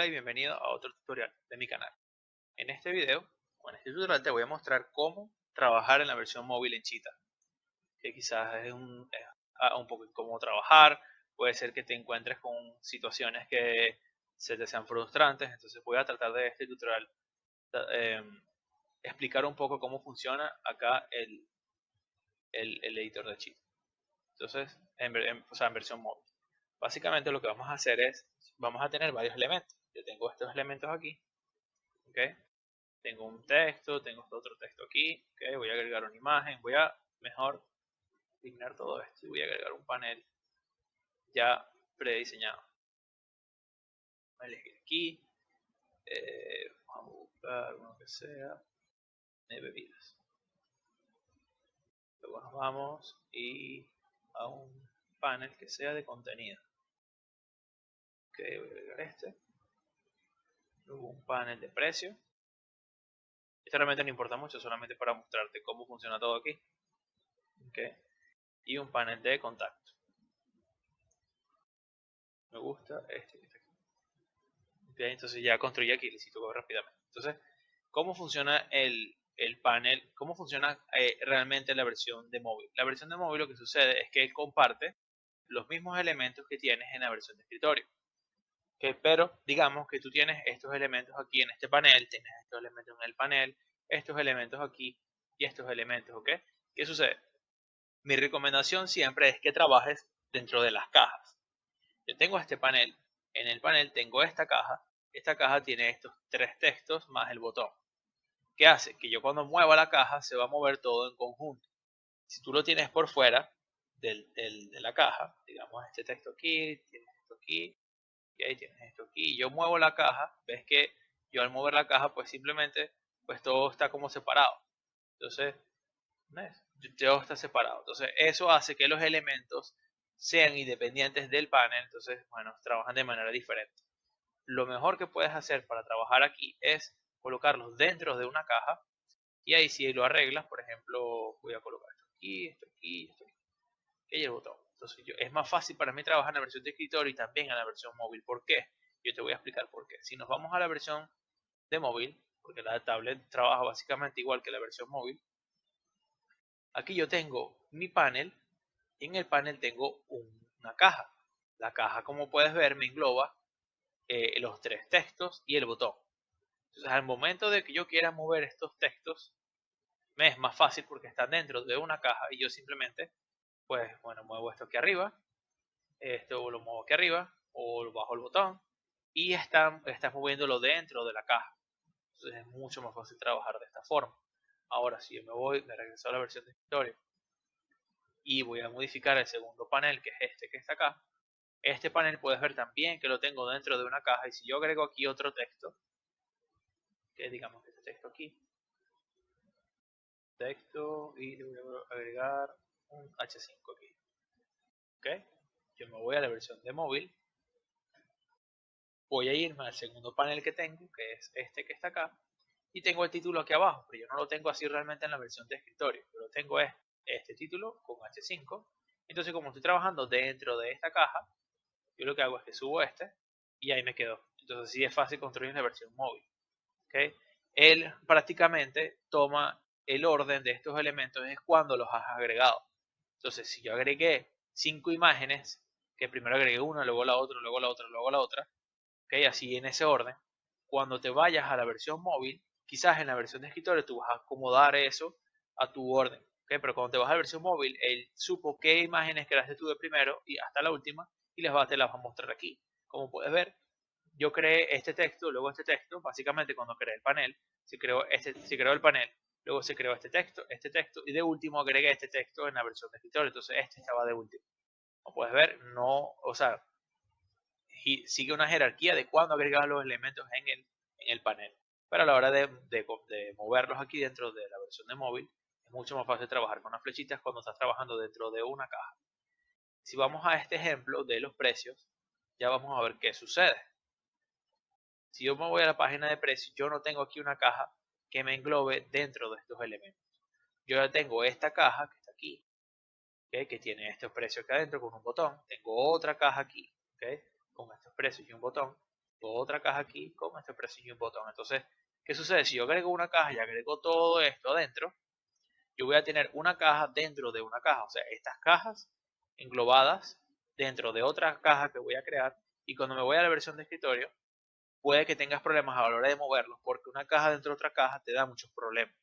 Hola y bienvenido a otro tutorial de mi canal. En este video, o en este tutorial, te voy a mostrar cómo trabajar en la versión móvil en Cheetah. Que quizás es un poco incómodo trabajar, puede ser que te encuentres con situaciones que se te sean frustrantes, entonces voy a tratar de este tutorial eh, explicar un poco cómo funciona acá el editor de Cheetah. Entonces, en versión móvil. Básicamente lo que vamos a hacer es, vamos a tener varios elementos. Yo tengo estos elementos aquí, ¿ok? Tengo un texto, tengo este otro texto aquí, ¿ok? Voy a agregar una imagen, voy a mejor eliminar todo esto y voy a agregar un panel ya prediseñado. Voy a elegir aquí, vamos a buscar uno que sea de bebidas. Luego nos vamos y a un panel que sea de contenido. Ok, voy a agregar este. Luego un panel de precio. Esto realmente no importa mucho, solamente para mostrarte cómo funciona todo aquí. Okay. Y un panel de contacto. Me gusta este que está aquí. Okay, entonces ya construí aquí, le cito rápidamente. Entonces, ¿cómo funciona el panel? ¿Cómo funciona realmente la versión de móvil? La versión de móvil lo que sucede es que él comparte los mismos elementos que tienes en la versión de escritorio. Okay, pero digamos que tú tienes estos elementos aquí en este panel, tienes estos elementos en el panel, estos elementos aquí y estos elementos, ¿ok? ¿Qué sucede? Mi recomendación siempre es que trabajes dentro de las cajas. Yo tengo este panel, en el panel tengo esta caja tiene estos tres textos más el botón. ¿Qué hace? Que yo cuando mueva la caja se va a mover todo en conjunto. Si tú lo tienes por fuera de la caja, digamos este texto aquí, tienes esto aquí, y ahí tienes esto aquí, y yo muevo la caja, ves que yo al mover la caja pues simplemente pues todo está como separado. Entonces ¿ves? Todo está separado. Entonces, eso hace que los elementos sean independientes del panel. Entonces, bueno, trabajan de manera diferente. Lo mejor que puedes hacer para trabajar aquí es colocarlos dentro de una caja. Y ahí si lo arreglas, por ejemplo, voy a colocar esto aquí, esto aquí, esto aquí. Y el botón. Entonces, es más fácil para mí trabajar en la versión de escritorio y también en la versión móvil. ¿Por qué? Yo te voy a explicar por qué. Si nos vamos a la versión de móvil, porque la tablet trabaja básicamente igual que la versión móvil, aquí yo tengo mi panel y en el panel tengo una caja. La caja, como puedes ver, me engloba los tres textos y el botón. Entonces, al momento de que yo quiera mover estos textos, me es más fácil porque están dentro de una caja y yo simplemente, pues, bueno, muevo esto aquí arriba, esto lo muevo aquí arriba o bajo el botón y estás moviéndolo dentro de la caja. Entonces, es mucho más fácil trabajar de esta forma. Ahora, si yo me regreso a la versión de escritorio y voy a modificar el segundo panel, que es este que está acá. Este panel puedes ver también que lo tengo dentro de una caja y si yo agrego aquí otro texto, que digamos que este texto aquí, texto y le voy a agregar un H5 aquí, ¿ok? Yo me voy a la versión de móvil, voy a irme al segundo panel que tengo, que es este que está acá, y tengo el título aquí abajo, pero yo no lo tengo así realmente en la versión de escritorio, yo lo tengo es este título con H5, entonces como estoy trabajando dentro de esta caja, yo lo que hago es que subo este y ahí me quedo. Entonces sí es fácil construir la versión móvil. ¿Okay? Él prácticamente toma el orden de estos elementos es cuando los has agregado. Entonces si yo agregué 5 imágenes, que primero agregué una, luego la otra, luego la otra, luego la otra, ¿okay? Así en ese orden, cuando te vayas a la versión móvil, quizás en la versión de escritorio tú vas a acomodar eso a tu orden. ¿Okay? Pero cuando te vas a la versión móvil, él supo qué imágenes creaste tú de primero y hasta la última y te las va a mostrar aquí. Como puedes ver, yo creé este texto, luego este texto, básicamente cuando creé el panel, se creó el panel, luego se creó este texto y de último agregué este texto en la versión de escritorio, entonces este estaba de último. Como puedes ver, no, o sea, sigue una jerarquía de cuándo agregar los elementos en el panel. Pero a la hora de moverlos aquí dentro de la versión de móvil, es mucho más fácil trabajar con las flechitas cuando estás trabajando dentro de una caja. Si vamos a este ejemplo de los precios, ya vamos a ver qué sucede. Si yo me voy a la página de precios, yo no tengo aquí una caja que me englobe dentro de estos elementos. Yo ya tengo esta caja que está aquí, ¿okay? Que tiene estos precios acá adentro con un botón. Tengo otra caja aquí, ¿okay? Con estos precios y un botón. otra caja aquí con este precio y un botón. Entonces, ¿qué sucede? Si yo agrego una caja y agrego todo esto adentro, yo voy a tener una caja dentro de una caja. O sea, estas cajas englobadas dentro de otra caja que voy a crear. Y cuando me voy a la versión de escritorio, puede que tengas problemas a la hora de moverlos, porque una caja dentro de otra caja te da muchos problemas.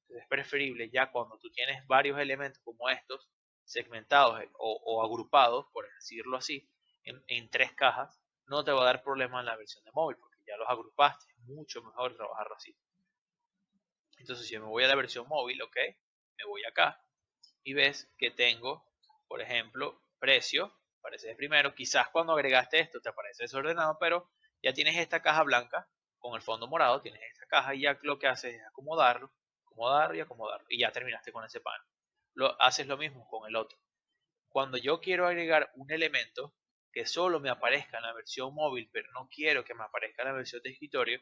Entonces es preferible ya cuando tú tienes varios elementos como estos, segmentados o agrupados, por decirlo así, en tres cajas, no te va a dar problemas en la versión de móvil, porque ya los agrupaste. Es mucho mejor trabajarlo así. Entonces, si yo me voy a la versión móvil, ok, me voy acá y ves que tengo, por ejemplo, precio, aparece de primero. Quizás cuando agregaste esto te aparece desordenado, pero ya tienes esta caja blanca con el fondo morado, tienes esta caja y ya lo que haces es acomodarlo, acomodarlo y acomodarlo. Y ya terminaste con ese panel. Haces lo mismo con el otro. Cuando yo quiero agregar un elemento que solo me aparezca en la versión móvil, pero no quiero que me aparezca en la versión de escritorio,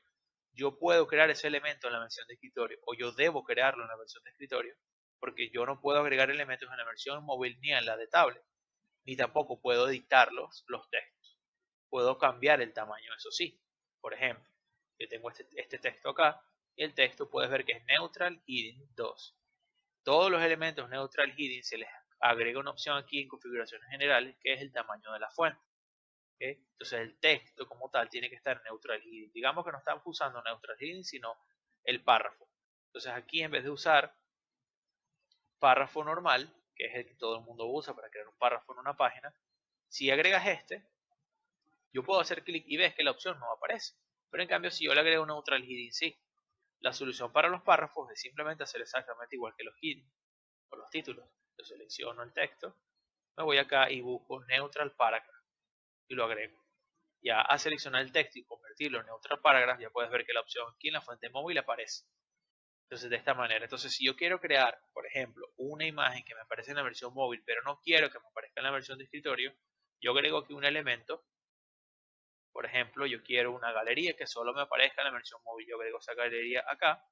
yo puedo crear ese elemento en la versión de escritorio o yo debo crearlo en la versión de escritorio porque yo no puedo agregar elementos en la versión móvil ni en la de tablet, ni tampoco puedo editar los textos. Puedo cambiar el tamaño, eso sí. Por ejemplo, yo tengo este texto acá y el texto puedes ver que es Neutral Heading 2. Todos los elementos Neutral Heading se les agrega una opción aquí en configuraciones generales que es el tamaño de la fuente. ¿Okay? Entonces el texto como tal tiene que estar neutral heading. Digamos que no estamos usando neutral heading, sino el párrafo. Entonces aquí en vez de usar párrafo normal, que es el que todo el mundo usa para crear un párrafo en una página, si agregas este, yo puedo hacer clic y ves que la opción no aparece. Pero en cambio si yo le agrego neutral heading, sí. La solución para los párrafos es simplemente hacer exactamente igual que los heading o los títulos. Yo selecciono el texto, me voy acá y busco neutral paragraph y lo agrego. Ya a seleccionar el texto y convertirlo en neutral paragraph, ya puedes ver que la opción aquí en la fuente móvil aparece. Entonces, de esta manera. Entonces, si yo quiero crear, por ejemplo, una imagen que me aparece en la versión móvil, pero no quiero que me aparezca en la versión de escritorio, yo agrego aquí un elemento. Por ejemplo, yo quiero una galería que solo me aparezca en la versión móvil. Yo agrego esa galería acá.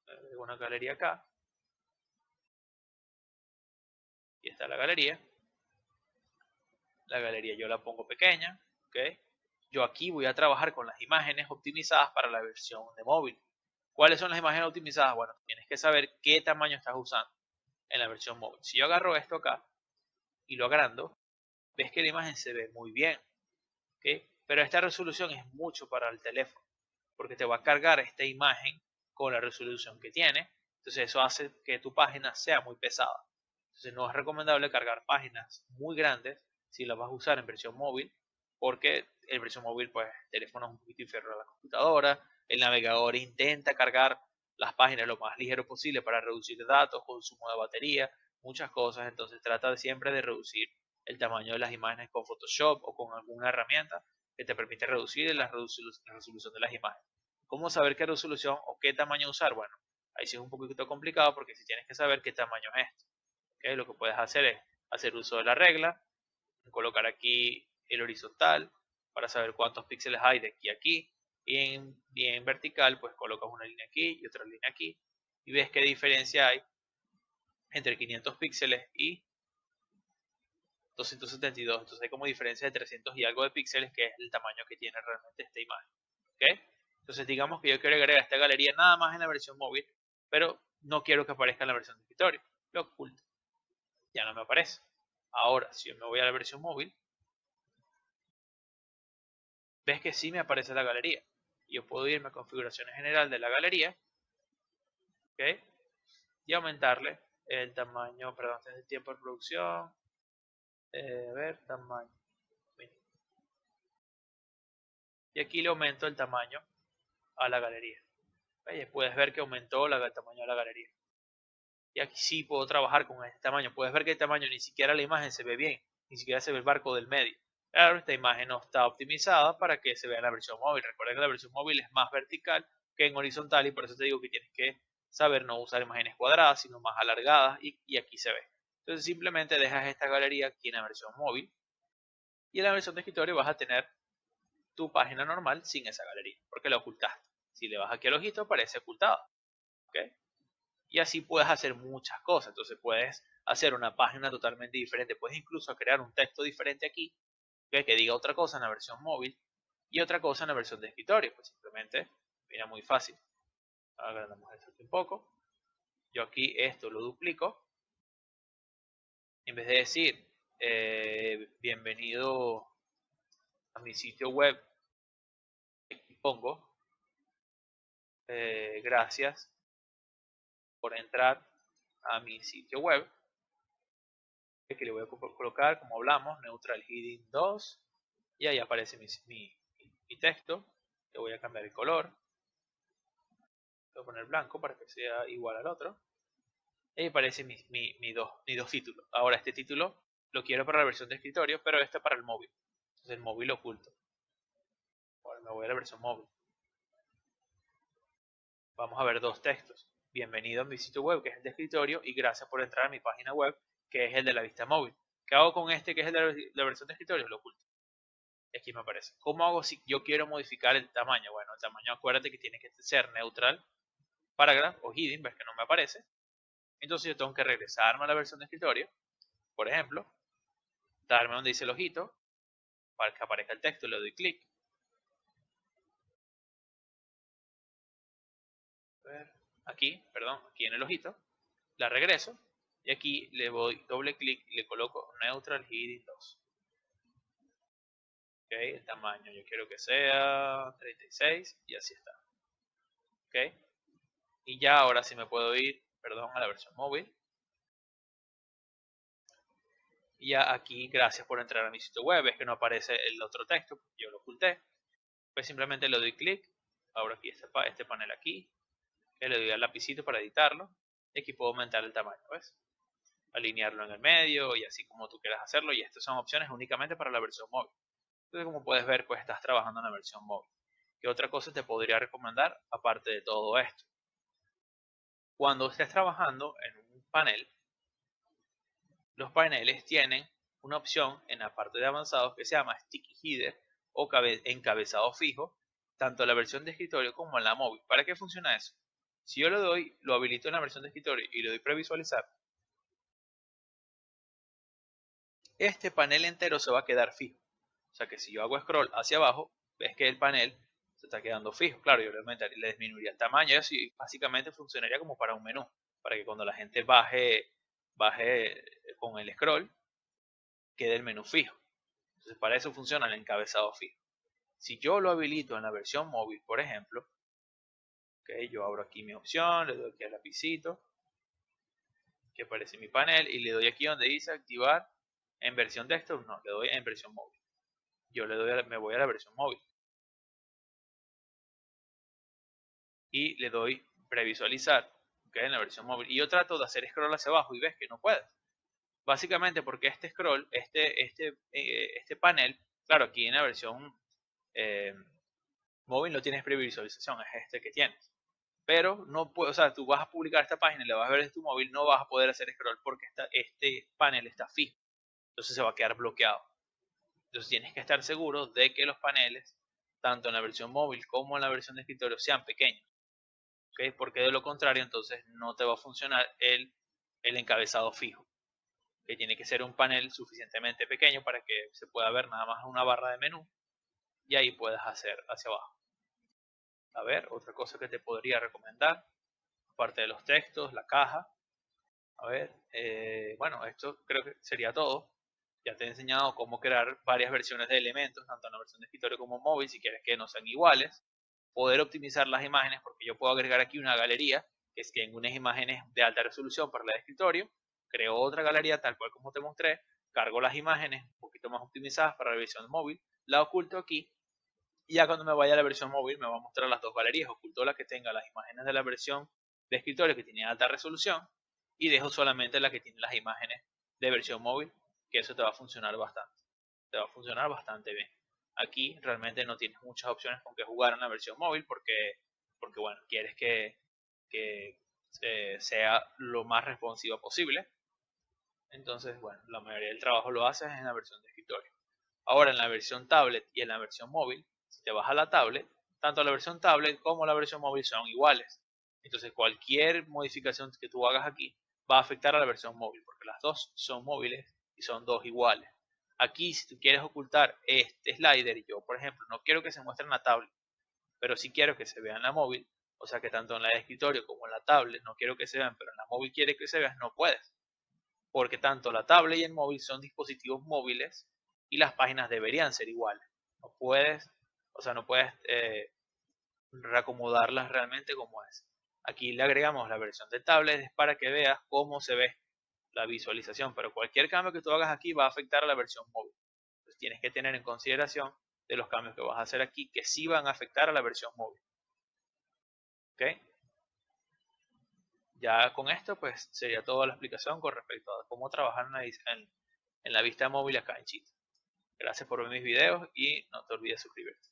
Agrego una galería acá. Y está la galería. La galería yo la pongo pequeña. ¿Okay? Yo aquí voy a trabajar con las imágenes optimizadas para la versión de móvil. ¿Cuáles son las imágenes optimizadas? Bueno, tienes que saber qué tamaño estás usando en la versión móvil. Si yo agarro esto acá y lo agrando, ves que la imagen se ve muy bien. ¿Okay? Pero esta resolución es mucho para el teléfono, porque te va a cargar esta imagen con la resolución que tiene. Entonces eso hace que tu página sea muy pesada. Entonces no es recomendable cargar páginas muy grandes si las vas a usar en versión móvil, porque en versión móvil pues el teléfono es un poquito inferior a la computadora, el navegador intenta cargar las páginas lo más ligero posible para reducir datos, consumo de batería, muchas cosas. Entonces trata siempre de reducir el tamaño de las imágenes con Photoshop o con alguna herramienta que te permite reducir la resolución de las imágenes. ¿Cómo saber qué resolución o qué tamaño usar? Bueno, ahí sí es un poquito complicado porque si tienes que saber qué tamaño es esto. ¿Okay? Lo que puedes hacer es hacer uso de la regla, colocar aquí el horizontal para saber cuántos píxeles hay de aquí a aquí, y en vertical pues colocas una línea aquí y otra línea aquí y ves qué diferencia hay entre 500 píxeles y 272. Entonces hay como diferencia de 300 y algo de píxeles, que es el tamaño que tiene realmente esta imagen. ¿Okay? Entonces digamos que yo quiero agregar esta galería nada más en la versión móvil, pero no quiero que aparezca en la versión de escritorio. Lo oculto. Ya no me aparece. Ahora, si yo me voy a la versión móvil, ves que sí me aparece la galería. Yo puedo irme a configuraciones general de la galería, ¿okay? Y aumentarle el tamaño, perdón, el tiempo de producción, a ver, tamaño. Y aquí le aumento el tamaño a la galería. Puedes ver que aumentó el tamaño de la galería. Y aquí sí puedo trabajar con este tamaño. Puedes ver que el tamaño ni siquiera la imagen se ve bien, ni siquiera se ve el barco del medio. Claro, esta imagen no está optimizada para que se vea en la versión móvil. Recuerda que la versión móvil es más vertical que en horizontal y por eso te digo que tienes que saber no usar imágenes cuadradas, sino más alargadas y aquí se ve. Entonces simplemente dejas esta galería aquí en la versión móvil y en la versión de escritorio vas a tener tu página normal sin esa galería, porque la ocultaste. Si le vas aquí al ojito aparece ocultada. ¿Okay? Y así puedes hacer muchas cosas. Entonces puedes hacer una página totalmente diferente. Puedes incluso crear un texto diferente aquí que diga otra cosa en la versión móvil y otra cosa en la versión de escritorio. Pues simplemente, mira, muy fácil. Agrandamos esto un poco. Yo aquí esto lo duplico. En vez de decir bienvenido a mi sitio web, aquí pongo gracias por entrar a mi sitio web. Que le voy a colocar, como hablamos, neutral heading 2 y ahí aparece mi texto. Le voy a cambiar el color, voy a poner blanco para que sea igual al otro. Y ahí aparece mis dos títulos. Ahora este título lo quiero para la versión de escritorio, pero este para el móvil. Entonces el móvil lo oculto. Ahora me voy a la versión móvil. Vamos a ver dos textos. Bienvenido a mi sitio web, que es el de escritorio, y gracias por entrar a mi página web, que es el de la vista móvil. ¿Qué hago con este, que es el de la versión de escritorio? Lo oculto. Aquí me aparece. ¿Cómo hago si yo quiero modificar el tamaño? Bueno, el tamaño, acuérdate que tiene que ser neutral, paragraph o hidden, ves que no me aparece. Entonces yo tengo que regresarme a la versión de escritorio, por ejemplo, darme donde dice el ojito, para que aparezca el texto, le doy clic. Aquí, perdón, aquí en el ojito, la regreso y aquí le doy doble clic y le coloco neutral hidden 2. Ok, el tamaño yo quiero que sea 36 y así está. Ok, y ya ahora sí me puedo ir, perdón, a la versión móvil. Y ya aquí, gracias por entrar a mi sitio web, es que no aparece el otro texto, porque yo lo oculté. Pues simplemente le doy clic, abro aquí este panel aquí, que le doy al lapicito para editarlo, y aquí puedo aumentar el tamaño, ¿ves? Alinearlo en el medio y así como tú quieras hacerlo, y estas son opciones únicamente para la versión móvil. Entonces, como puedes ver, pues estás trabajando en la versión móvil. ¿Qué otra cosa te podría recomendar aparte de todo esto? Cuando estés trabajando en un panel, los paneles tienen una opción en la parte de avanzados que se llama Sticky Header o encabezado fijo, tanto en la versión de escritorio como en la móvil. ¿Para qué funciona eso? Si yo lo habilito en la versión de escritorio y le doy previsualizar, este panel entero se va a quedar fijo. O sea que si yo hago scroll hacia abajo, ves que el panel se está quedando fijo. Claro, yo le disminuiría el tamaño y así básicamente funcionaría como para un menú, para que cuando la gente baje con el scroll, quede el menú fijo. Entonces para eso funciona el encabezado fijo. Si yo lo habilito en la versión móvil, por ejemplo, okay, yo abro aquí mi opción, le doy aquí al lapicito, que aparece mi panel, y le doy aquí donde dice activar en versión desktop, no, le doy en versión móvil. Yo me voy a la versión móvil y le doy previsualizar, okay, en la versión móvil. Y yo trato de hacer scroll hacia abajo y ves que no puedes. Básicamente porque este scroll, este panel, claro, aquí en la versión eh, móvil no tienes previsualización, es este que tienes. Pero no puedo, o sea, tú vas a publicar esta página y la vas a ver en tu móvil, no vas a poder hacer scroll porque este panel está fijo. Entonces se va a quedar bloqueado. Entonces tienes que estar seguro de que los paneles, tanto en la versión móvil como en la versión de escritorio, sean pequeños. ¿Okay? Porque de lo contrario, entonces no te va a funcionar el encabezado fijo. Que tiene que ser un panel suficientemente pequeño para que se pueda ver nada más una barra de menú y ahí puedas hacer hacia abajo. A ver, otra cosa que te podría recomendar, aparte de los textos, la caja. A ver, bueno, esto creo que sería todo. Ya te he enseñado cómo crear varias versiones de elementos, tanto en la versión de escritorio como móvil, si quieres que no sean iguales. Poder optimizar las imágenes, porque yo puedo agregar aquí una galería, que es que en unas imágenes de alta resolución para la de escritorio, creo otra galería tal cual como te mostré, cargo las imágenes un poquito más optimizadas para la versión móvil, la oculto aquí, y ya cuando me vaya a la versión móvil me va a mostrar las dos galerías, oculto la que tenga las imágenes de la versión de escritorio que tiene alta resolución, y dejo solamente la que tiene las imágenes de versión móvil, que eso te va a funcionar bastante. Te va a funcionar bastante bien. Aquí realmente no tienes muchas opciones con que jugar en la versión móvil porque bueno, quieres que sea lo más responsiva posible. Entonces, bueno, la mayoría del trabajo lo haces en la versión de escritorio. Ahora en la versión tablet y en la versión móvil, si te vas a la tablet, tanto la versión tablet como la versión móvil son iguales. Entonces cualquier modificación que tú hagas aquí va a afectar a la versión móvil, porque las dos son móviles y son dos iguales. Aquí, si tú quieres ocultar este slider, yo por ejemplo no quiero que se muestre en la tablet, pero sí quiero que se vea en la móvil, o sea que tanto en la de escritorio como en la tablet no quiero que se vean, pero en la móvil quiere que se vean, no puedes, porque tanto la tablet y el móvil son dispositivos móviles y las páginas deberían ser iguales. No puedes, o sea, no puedes reacomodarlas realmente como es. Aquí le agregamos la versión de tablet es para que veas cómo se ve la visualización, pero cualquier cambio que tú hagas aquí va a afectar a la versión móvil. Entonces tienes que tener en consideración de los cambios que vas a hacer aquí que sí van a afectar a la versión móvil. ¿Ok? Ya con esto pues sería toda la explicación con respecto a cómo trabajar en la vista móvil acá en Cheat. Gracias por ver mis videos y no te olvides suscribirte.